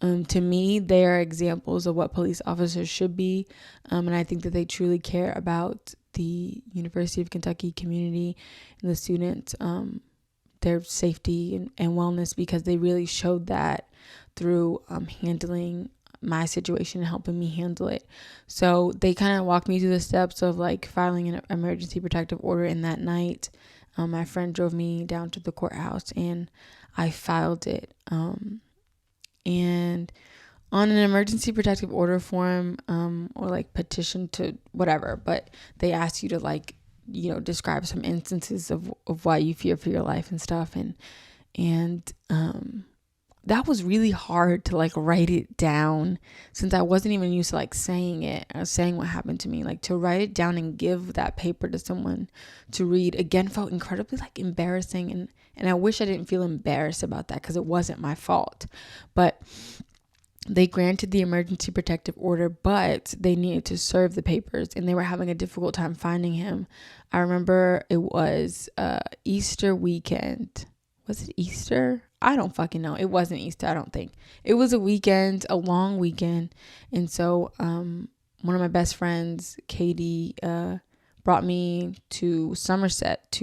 To me, they are examples of what police officers should be. And I think that they truly care about the University of Kentucky community and the students, their safety and wellness, because they really showed that through handling my situation and helping me handle it. So they kind of walked me through the steps of like filing an emergency protective order. And that night, my friend drove me down to the courthouse and I filed it. And on an emergency protective order form, or like petition to whatever, but they ask you to like, describe some instances of why you fear for your life and stuff. And that was really hard to like write it down, since I wasn't even used to like saying it or saying what happened to me. Like, to write it down and give that paper to someone to read again felt incredibly like embarrassing. And I wish I didn't feel embarrassed about that, because it wasn't my fault. But they granted the emergency protective order, but they needed to serve the papers, and they were having a difficult time finding him. I remember it was Easter weekend. Was it Easter? I don't fucking know. It wasn't Easter, I don't think. It was a weekend, a long weekend. And so one of my best friends, Katie, brought me to Somerset.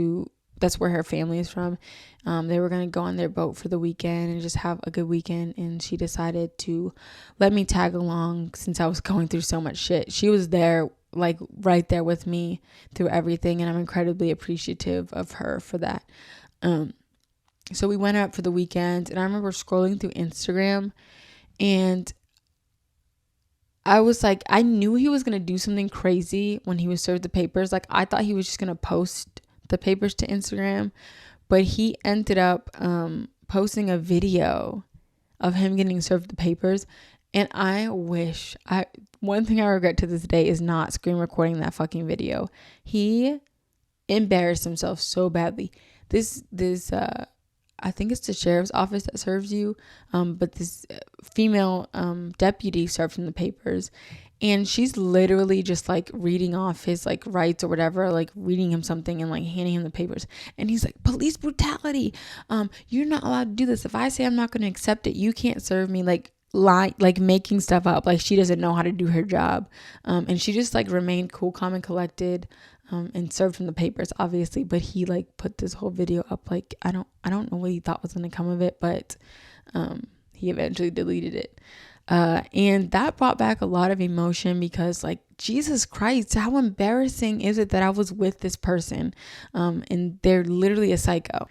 That's where her family is from. They were going to go on their boat for the weekend and just have a good weekend. And she decided to let me tag along since I was going through so much shit. She was there, like right there with me through everything. And I'm incredibly appreciative of her for that. So we went out for the weekend, and I remember scrolling through Instagram, and I was like, I knew he was going to do something crazy when he was served the papers. Like, I thought he was just going to post the papers to Instagram, but he ended up posting a video of him getting served the papers. And one thing I regret to this day is not screen recording that fucking video. He embarrassed himself so badly. This I think it's the sheriff's office that serves you, but this female deputy served him the papers, and she's literally just like reading off his like rights or whatever, like reading him something and like handing him the papers, and he's like, police brutality, you're not allowed to do this. If I say I'm not going to accept it, you can't serve me. Like making stuff up, like she doesn't know how to do her job. And she just like remained cool, calm, and collected, and served him the papers, obviously. But he like put this whole video up. Like I don't know what he thought was gonna come of it, but he eventually deleted it. And that brought back a lot of emotion, because like, Jesus Christ, how embarrassing is it that I was with this person, and they're literally a psycho.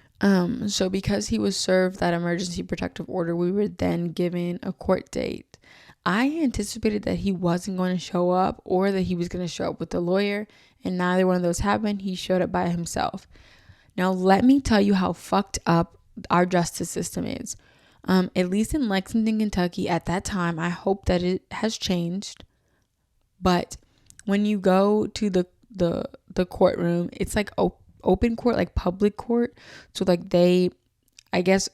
So because he was served that emergency protective order, we were then given a court date. I anticipated that he wasn't going to show up, or that he was going to show up with a lawyer, and neither one of those happened. He showed up by himself. Now, let me tell you how fucked up our justice system is. At least in Lexington, Kentucky at that time, I hope that it has changed. But when you go to the courtroom, it's like open court, like public court. So like I guess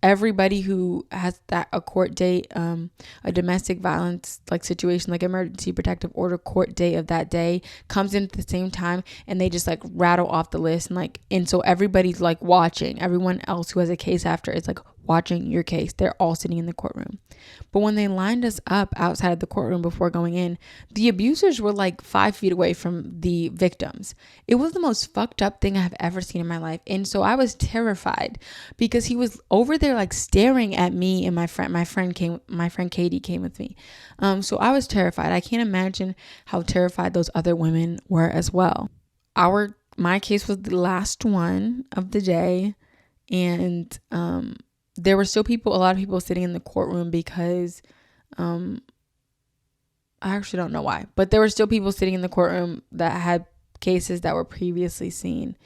everybody who has a court date, a domestic violence like situation, like emergency protective order court date of that day, comes in at the same time, and they just like rattle off the list, and so everybody's like watching. Everyone else who has a case after is like watching your case. They're all sitting in the courtroom. But when they lined us up outside of the courtroom before going in, the abusers were like 5 feet away from the victims. It was the most fucked up thing I have ever seen in my life. And so I was terrified, because he was over there like staring at me and my friend Katie came with me. So I was terrified. I can't imagine how terrified those other women were as well. My case was the last one of the day, and there were still a lot of people sitting in the courtroom, because I actually don't know why, but there were still people sitting in the courtroom that had cases that were previously seen.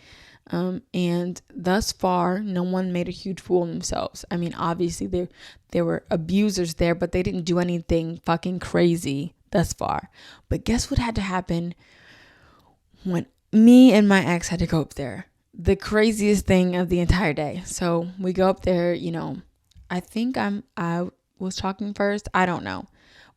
And thus far, no one made a huge fool of themselves. I mean, obviously there were abusers there, but they didn't do anything fucking crazy thus far. But guess what had to happen when me and my ex had to go up there? The craziest thing of the entire day. So we go up there, I think I was talking first. I don't know.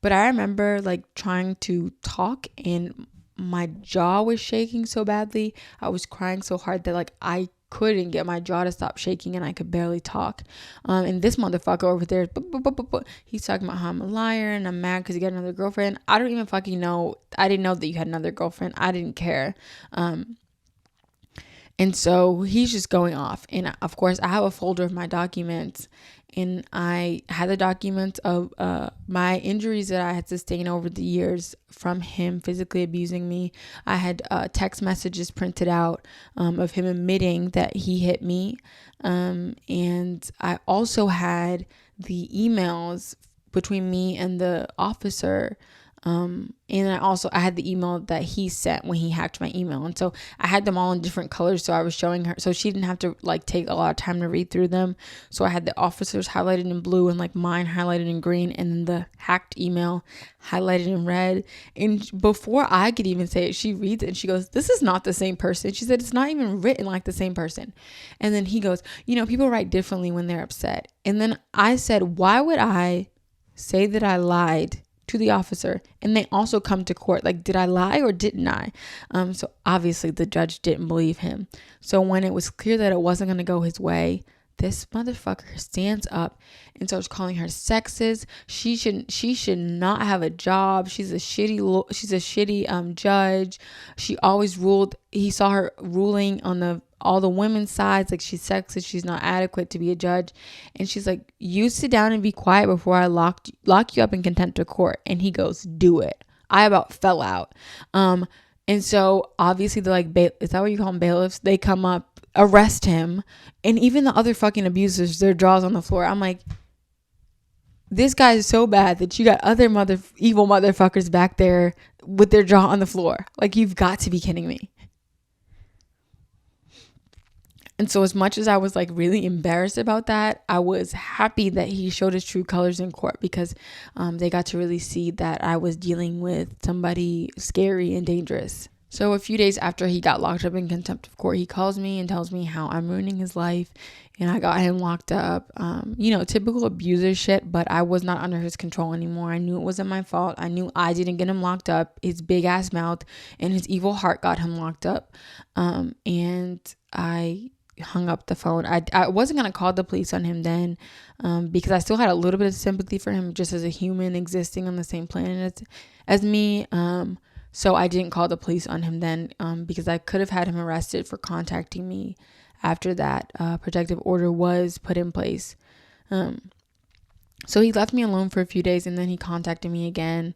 But I remember like trying to talk, and my jaw was shaking so badly. I was crying so hard that like I couldn't get my jaw to stop shaking, and I could barely talk. And this motherfucker over there, he's talking about how I'm a liar and I'm mad because you got another girlfriend. I don't even fucking know. I didn't know that you had another girlfriend. I didn't care. And so he's just going off. And of course, I have a folder of my documents, and I had the documents of my injuries that I had sustained over the years from him physically abusing me. I had text messages printed out of him admitting that he hit me. And I also had the emails between me and the officer. And I had the email that he sent when he hacked my email. And so I had them all in different colors. So I was showing her, so she didn't have to like take a lot of time to read through them. So I had the officers highlighted in blue and like mine highlighted in green, and then the hacked email highlighted in red. And before I could even say it, she reads it and she goes, "This is not the same person." She said, "It's not even written like the same person." And then he goes, "People write differently when they're upset." And then I said, "Why would I say that I lied to the officer, and they also come to court. Like, did I lie or didn't I? So obviously the judge didn't believe him. So when it was clear that it wasn't going to go his way, this motherfucker stands up and starts calling her sexist. She should not have a job. She's a shitty judge. She always ruled. He saw her ruling on all the women's sides, like she's sexist, she's not adequate to be a judge. And she's like, you sit down and be quiet before I lock you up in contempt of court. And he goes, do it. I about fell out. And so obviously they're like, is that what you call them, bailiffs? They come up, arrest him. And even the other fucking abusers, their jaws on the floor. I'm like, this guy is so bad that you got other evil motherfuckers back there with their jaw on the floor. Like, you've got to be kidding me. And so as much as I was like really embarrassed about that, I was happy that he showed his true colors in court, because they got to really see that I was dealing with somebody scary and dangerous. So a few days after he got locked up in contempt of court, he calls me and tells me how I'm ruining his life and I got him locked up. Typical abuser shit, but I was not under his control anymore. I knew it wasn't my fault. I knew I didn't get him locked up. His big ass mouth and his evil heart got him locked up. And I hung up the phone. I wasn't going to call the police on him then, because I still had a little bit of sympathy for him just as a human existing on the same planet as me. So I didn't call the police on him then, because I could have had him arrested for contacting me after that protective order was put in place. So he left me alone for a few days, and then he contacted me again.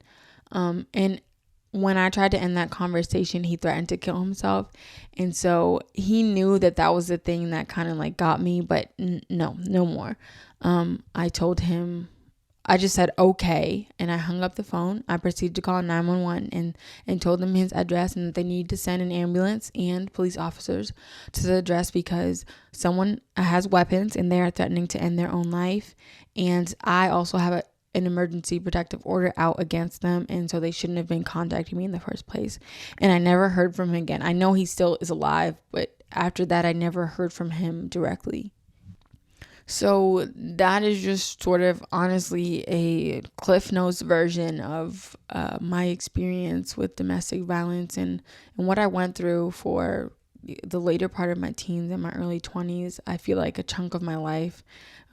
And when I tried to end that conversation, he threatened to kill himself. And so he knew that was the thing that kind of like got me, but no more. I told him, I just said, okay. And I hung up the phone. I proceeded to call 911 and told them his address and that they need to send an ambulance and police officers to the address because someone has weapons and they are threatening to end their own life. And I also have an emergency protective order out against them, and so they shouldn't have been contacting me in the first place. And I never heard from him again. I know he still is alive, but after that I never heard from him directly. So that is just sort of honestly a Cliff Notes version of my experience with domestic violence and what I went through for the later part of my teens and my early 20s. I feel like a chunk of my life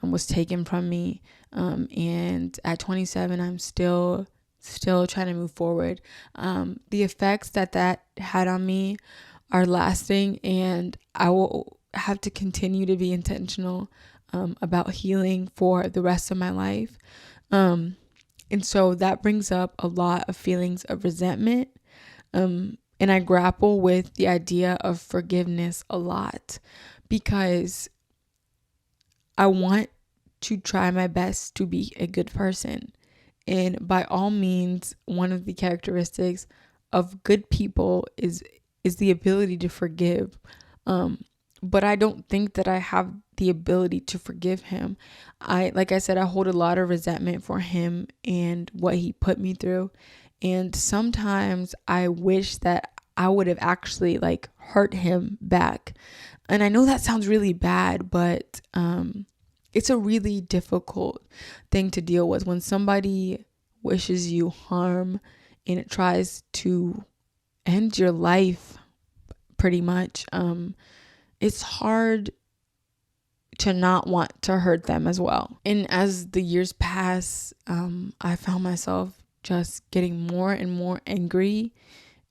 was taken from me. And at 27, I'm still trying to move forward. The effects that had on me are lasting, and I will have to continue to be intentional about healing for the rest of my life. And so that brings up a lot of feelings of resentment. And I grapple with the idea of forgiveness a lot because I want to try my best to be a good person. And by all means, one of the characteristics of good people is the ability to forgive. But I don't think that I have the ability to forgive him. Like I said, I hold a lot of resentment for him and what he put me through. And sometimes I wish that I would have actually like hurt him back. And I know that sounds really bad, but it's a really difficult thing to deal with when somebody wishes you harm and it tries to end your life pretty much. It's hard to not want to hurt them as well. And as the years pass, I found myself just getting more and more angry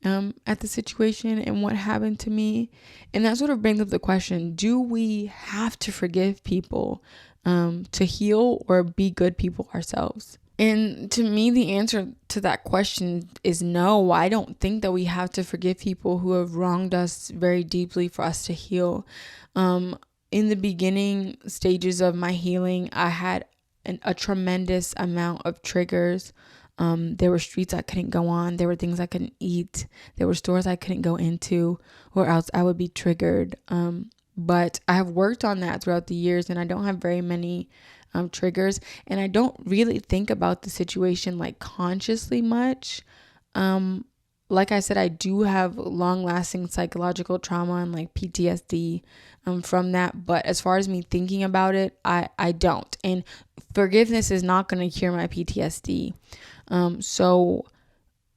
at the situation and what happened to me. And that sort of brings up the question, do we have to forgive people to heal or be good people ourselves? And to me, the answer to that question is no. I don't think that we have to forgive people who have wronged us very deeply for us to heal. In the beginning stages of my healing, I had a tremendous amount of triggers. There were streets I couldn't go on. There were things I couldn't eat. There were stores I couldn't go into, or else I would be triggered. But I have worked on that throughout the years, and I don't have very many triggers. And I don't really think about the situation like consciously much. like I said, I do have long lasting psychological trauma and like PTSD from that. But as far as me thinking about it, I don't. And forgiveness is not going to cure my PTSD. So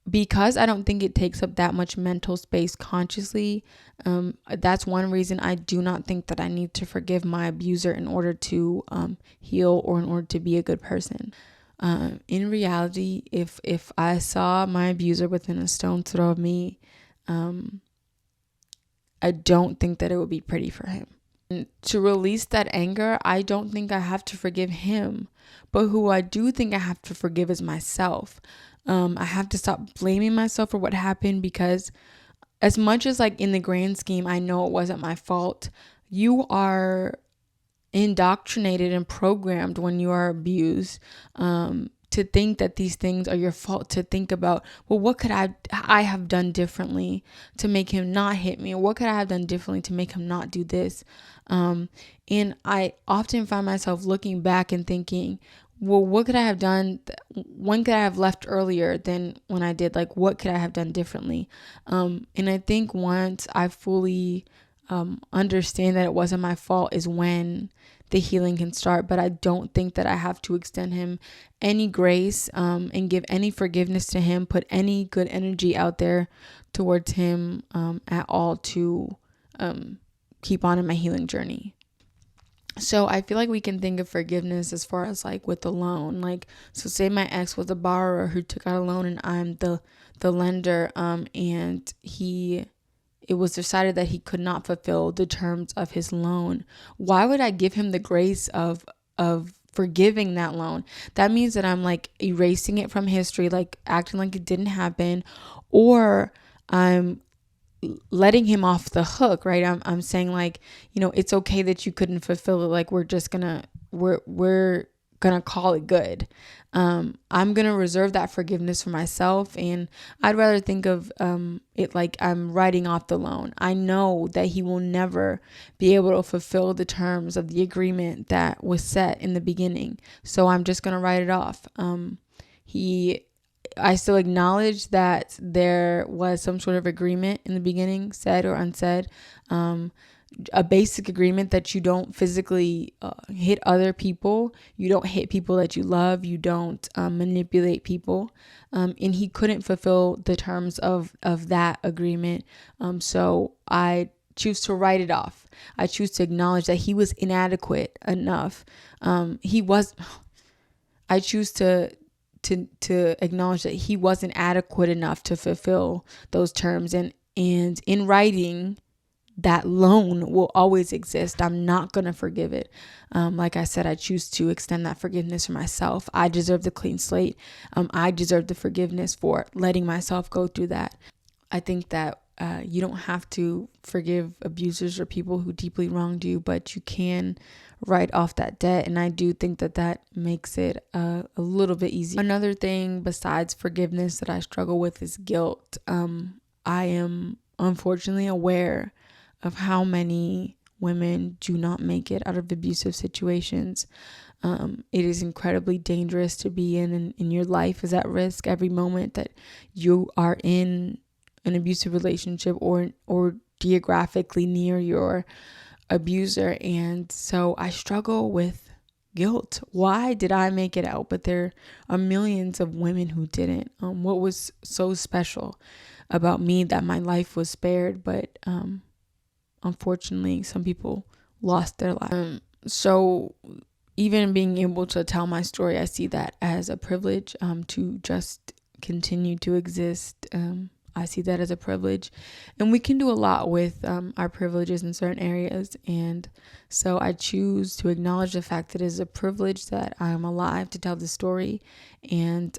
because I don't think it takes up that much mental space consciously, that's one reason I do not think that I need to forgive my abuser in order to heal or in order to be a good person. In reality, if I saw my abuser within a stone's throw of me, I don't think that it would be pretty for him. And to release that anger, I don't think I have to forgive him, but who I do think I have to forgive is myself. I have to stop blaming myself for what happened, because as much as like in the grand scheme, I know it wasn't my fault. You are indoctrinated and programmed when you are abused to think that these things are your fault, to think about, well, what could I have done differently to make him not hit me, or what could I have done differently to make him not do this. And I often find myself looking back and thinking, well, what could I have done? When could I have left earlier than when I did? Like, what could I have done differently? And I think once I fully understand that it wasn't my fault is when the healing can start. But I don't think that I have to extend him any grace and give any forgiveness to him, put any good energy out there towards him at all to keep on in my healing journey. So I feel like we can think of forgiveness as far as like with a loan. Like, so say my ex was a borrower who took out a loan and I'm the lender, and it was decided that he could not fulfill the terms of his loan. Why would I give him the grace of forgiving that loan? That means that I'm like erasing it from history, like acting like it didn't happen, or I'm letting him off the hook, right? I'm saying like, it's okay that you couldn't fulfill it. Like, we're gonna call it good. I'm gonna reserve that forgiveness for myself, and I'd rather think of it like I'm writing off the loan. I know that he will never be able to fulfill the terms of the agreement that was set in the beginning, so I'm just gonna write it off. I still acknowledge that there was some sort of agreement in the beginning, said or unsaid, a basic agreement that you don't physically hit other people, you don't hit people that you love, you don't manipulate people, and he couldn't fulfill the terms of that agreement, so I choose to write it off. I choose to acknowledge that he was inadequate enough. I choose to acknowledge that he wasn't adequate enough to fulfill those terms, and in writing, that loan will always exist. I'm not going to forgive it. Like I said, I choose to extend that forgiveness for myself. I deserve the clean slate. I deserve the forgiveness for letting myself go through that. I think that you don't have to forgive abusers or people who deeply wronged you, but you can write off that debt. And I do think that makes it a little bit easier. Another thing besides forgiveness that I struggle with is guilt. I am unfortunately aware of how many women do not make it out of abusive situations. It is incredibly dangerous to be in, and your life is at risk every moment that you are in an abusive relationship or geographically near your abuser. And so I struggle with guilt. Why did I make it out, but there are millions of women who didn't? What was so special about me that my life was spared, but unfortunately some people lost their life. So even being able to tell my story, I see that as a privilege to just continue to exist. I see that as a privilege, and we can do a lot with our privileges in certain areas. And so I choose to acknowledge the fact that it is a privilege that I am alive to tell the story. And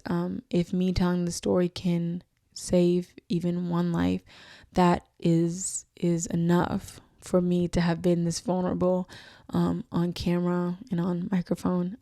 if me telling the story can save even one life, that is enough for me to have been this vulnerable on camera and on microphone.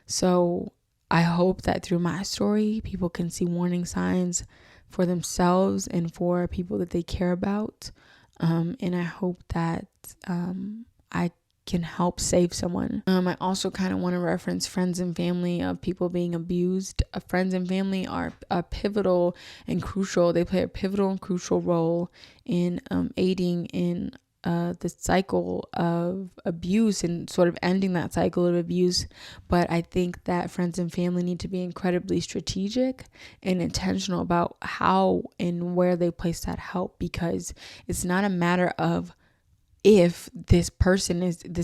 So I hope that through my story, people can see warning signs for themselves and for people that they care about. And I hope that I can help save someone. I also kind of want to reference friends and family of people being abused. Friends and family are pivotal and crucial. They play a pivotal and crucial role in aiding in the cycle of abuse and sort of ending that cycle of abuse. But I think that friends and family need to be incredibly strategic and intentional about how and where they place that help, because it's not a matter of if this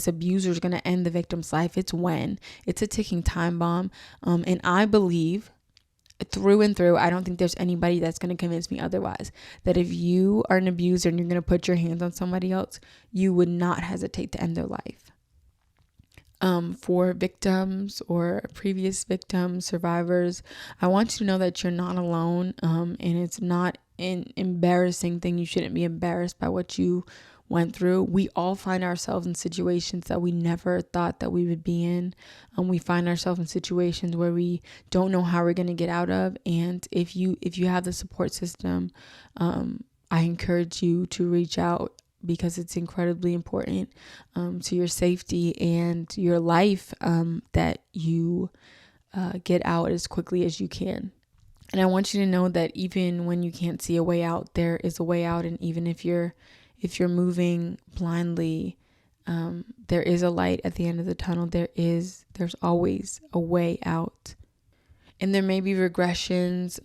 abuser is going to end the victim's life. It's when. It's a ticking time bomb. And I believe through and through, I don't think there's anybody that's going to convince me otherwise, that if you are an abuser and you're going to put your hands on somebody else, you would not hesitate to end their life. For victims or previous victims, survivors, I want you to know that you're not alone. And it's not an embarrassing thing. You shouldn't be embarrassed by what you went through. We all find ourselves in situations that we never thought that we would be in. We find ourselves in situations where we don't know how we're going to get out of. And if you have the support system, I encourage you to reach out, because it's incredibly important to your safety and your life, that you get out as quickly as you can. And I want you to know that even when you can't see a way out, there is a way out. And even if you're moving blindly, there is a light at the end of the tunnel. There's always a way out. And there may be regressions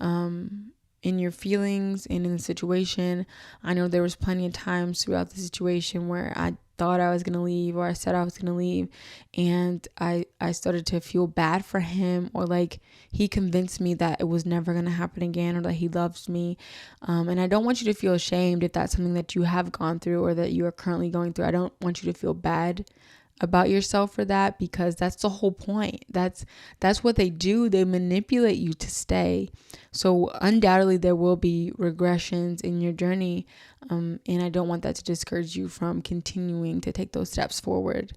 in your feelings and in the situation. I know there was plenty of times throughout the situation where I thought I was going to leave, or I said I was going to leave, and I started to feel bad for him, or like he convinced me that it was never going to happen again, or that he loves me. And I don't want you to feel ashamed if that's something that you have gone through or that you are currently going through. I don't want you to feel bad about yourself for that, because that's the whole point. That's what they do. They manipulate you to stay. So undoubtedly there will be regressions in your journey, and I don't want that to discourage you from continuing to take those steps forward.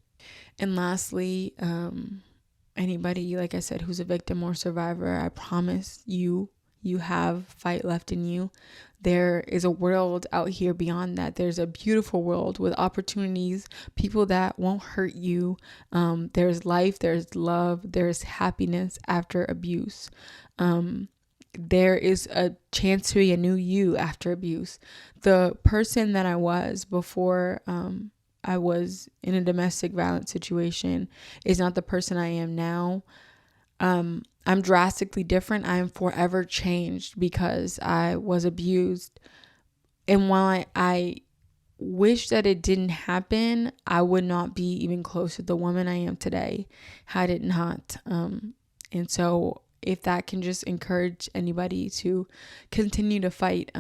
And lastly, anybody, like I said, who's a victim or survivor, I promise you have fight left in you. There is a world out here beyond that. There's a beautiful world with opportunities, people that won't hurt you. There's life, there's love, there's happiness after abuse. There is a chance to be a new you after abuse. The person that I was before I was in a domestic violence situation is not the person I am now. I'm drastically different. I am forever changed because I was abused. And while I wish that it didn't happen, I would not be even close to the woman I am today had it not. And so if that can just encourage anybody to continue to fight,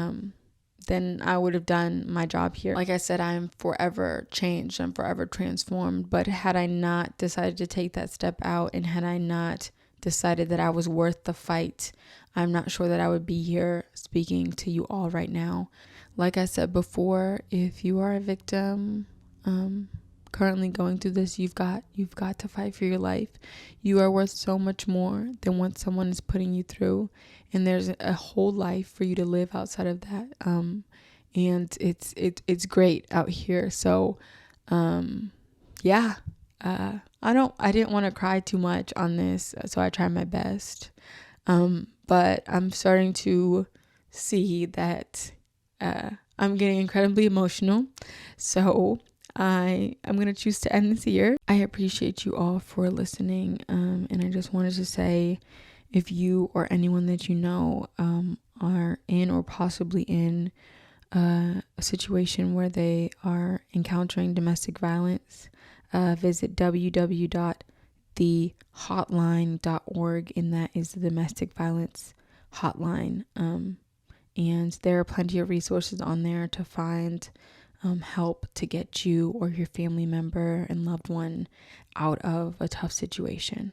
then I would have done my job here. Like I said, I'm forever changed. I'm forever transformed. But had I not decided to take that step out, and had I not decided that I was worth the fight, I'm not sure that I would be here speaking to you all right now. Like I said before, if you are a victim, currently going through this, you've got to fight for your life. You are worth so much more than what someone is putting you through, and there's a whole life for you to live outside of that. And it's great out here. So, yeah. I didn't want to cry too much on this, so I tried my best. But I'm starting to see that I'm getting incredibly emotional. So I'm going to choose to end this here. I appreciate you all for listening. And I just wanted to say, if you or anyone that you know are in or possibly in a situation where they are encountering domestic violence, visit www.thehotline.org, and that is the domestic violence hotline. And there are plenty of resources on there to find help to get you or your family member and loved one out of a tough situation.